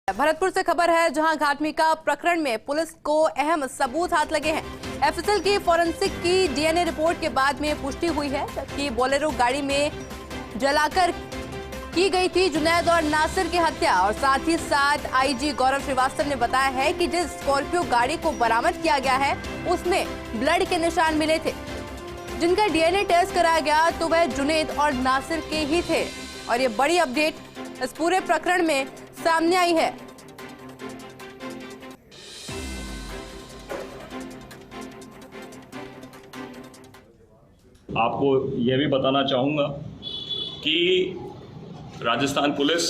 भरतपुर से खबर है, जहां घाटमिका प्रकरण में पुलिस को अहम सबूत हाथ लगे हैं। एफएसएल की फॉरेंसिक की डीएनए रिपोर्ट के बाद में पुष्टि हुई है कि बोलेरो गाड़ी में जलाकर की गई थी जुनैद और नासिर की हत्या। और साथ ही साथ आईजी गौरव श्रीवास्तव ने बताया है कि जिस स्कॉर्पियो गाड़ी को बरामद किया गया है उसमें ब्लड के निशान मिले थे, जिनका डीएनए टेस्ट कराया गया तो वह जुनैद और नासिर के ही थे। और ये बड़ी अपडेट इस पूरे प्रकरण में सामने आई है। आपको यह भी बताना चाहूँगा कि राजस्थान पुलिस,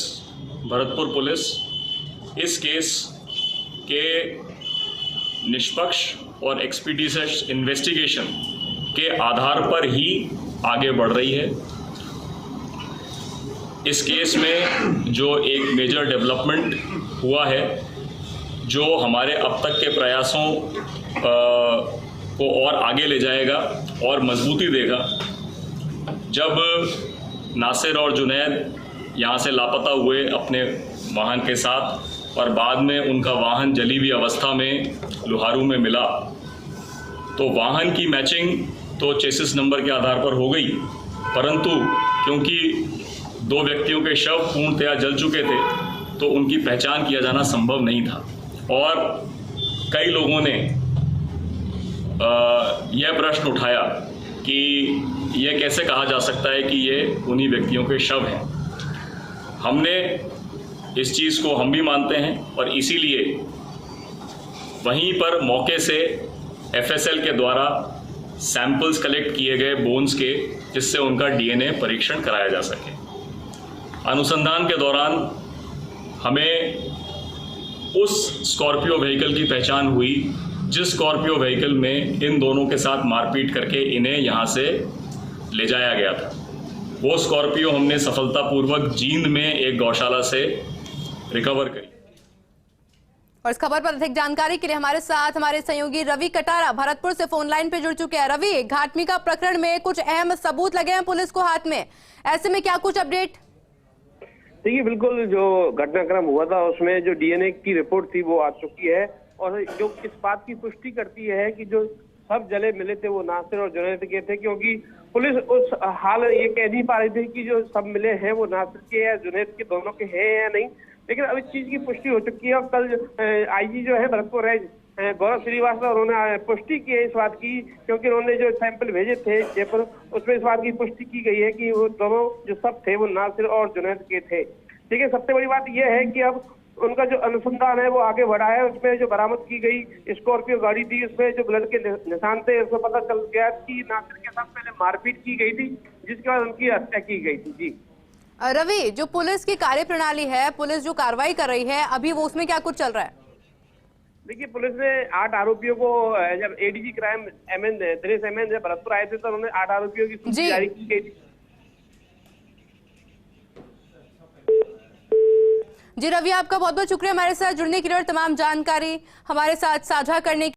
भरतपुर पुलिस इस केस के निष्पक्ष और एक्सपीडिशियस इन्वेस्टिगेशन के आधार पर ही आगे बढ़ रही है। इस केस में जो एक मेजर डेवलपमेंट हुआ है, जो हमारे अब तक के प्रयासों को और आगे ले जाएगा और मजबूती देगा। जब नासिर और जुनैद यहाँ से लापता हुए अपने वाहन के साथ और बाद में उनका वाहन जली हुई अवस्था में लोहारू में मिला, तो वाहन की मैचिंग तो चेसिस नंबर के आधार पर हो गई, परंतु क्योंकि दो व्यक्तियों के शव पूर्णतया जल चुके थे तो उनकी पहचान किया जाना संभव नहीं था। और कई लोगों ने यह प्रश्न उठाया कि यह कैसे कहा जा सकता है कि ये उन्हीं व्यक्तियों के शव हैं। हमने इस चीज़ को हम भी मानते हैं और इसीलिए वहीं पर मौके से एफएसएल के द्वारा सैंपल्स कलेक्ट किए गए बोन्स के, जिससे उनका डीएनए परीक्षण कराया जा सके। अनुसंधान के दौरान हमें उस स्कॉर्पियो व्हीकल की पहचान हुई जिस स्कॉर्पियो व्हीकल में इन दोनों के साथ मारपीट करके इन्हें यहाँ से ले जाया गया था। वो स्कॉर्पियो हमने सफलतापूर्वक जींद में एक गौशाला से रिकवर करी। और इस खबर पर अधिक जानकारी के लिए हमारे साथ हमारे सहयोगी रवि कटारा भरतपुर से फोन लाइन पे जुड़ चुके हैं। रवि, घाटमिका प्रकरण में कुछ अहम सबूत लगे हैं पुलिस को हाथ में, ऐसे में क्या कुछ अपडेट? देखिए, बिल्कुल जो घटनाक्रम हुआ था उसमें जो डीएनए की रिपोर्ट थी वो आ चुकी है और जो इस बात की पुष्टि करती है कि जो सब जले मिले थे वो नासिर और जुनैद के थे, क्योंकि पुलिस उस हाल ये कह नहीं पा रही थी कि जो सब मिले हैं वो नासिर के या जुनैद के दोनों के हैं या नहीं, लेकिन अब इस चीज की पुष्टि हो चुकी है। और कल आईजी जो है भरतपुर रेंज गौरव श्रीवास्तव, उन्होंने पुष्टि की है इस बात की, क्योंकि उन्होंने जो सैंपल भेजे थे जयपुर, उसमें इस बात की पुष्टि की गई है कि वो दोनों जो सब थे वो नासिर और जुनैद के थे। ठीक है, सबसे बड़ी बात यह है कि अब उनका जो अनुसंधान है वो आगे बढ़ा है। उसमें जो बरामद की गई स्कॉर्पियो गाड़ी थी, उसमें जो ब्लड के निशान थे, उसमें पता चल गया कि नासिर के साथ पहले मारपीट की गई थी, जिसके बाद उनकी हत्या की गई थी। जी रवि, जो पुलिस की कार्यप्रणाली है, पुलिस जो कार्रवाई कर रही है अभी, वो उसमें क्या कुछ चल रहा है? देखिए, पुलिस ने 8 आरोपियों को, जब एडीजी क्राइम दिनेश एमएन जब भरतपुर आए थे तो उन्होंने 8 आरोपियों की सूची जारी की गई थी। जी रवि, आपका बहुत बहुत शुक्रिया हमारे साथ जुड़ने के लिए और तमाम जानकारी हमारे साथ साझा करने की।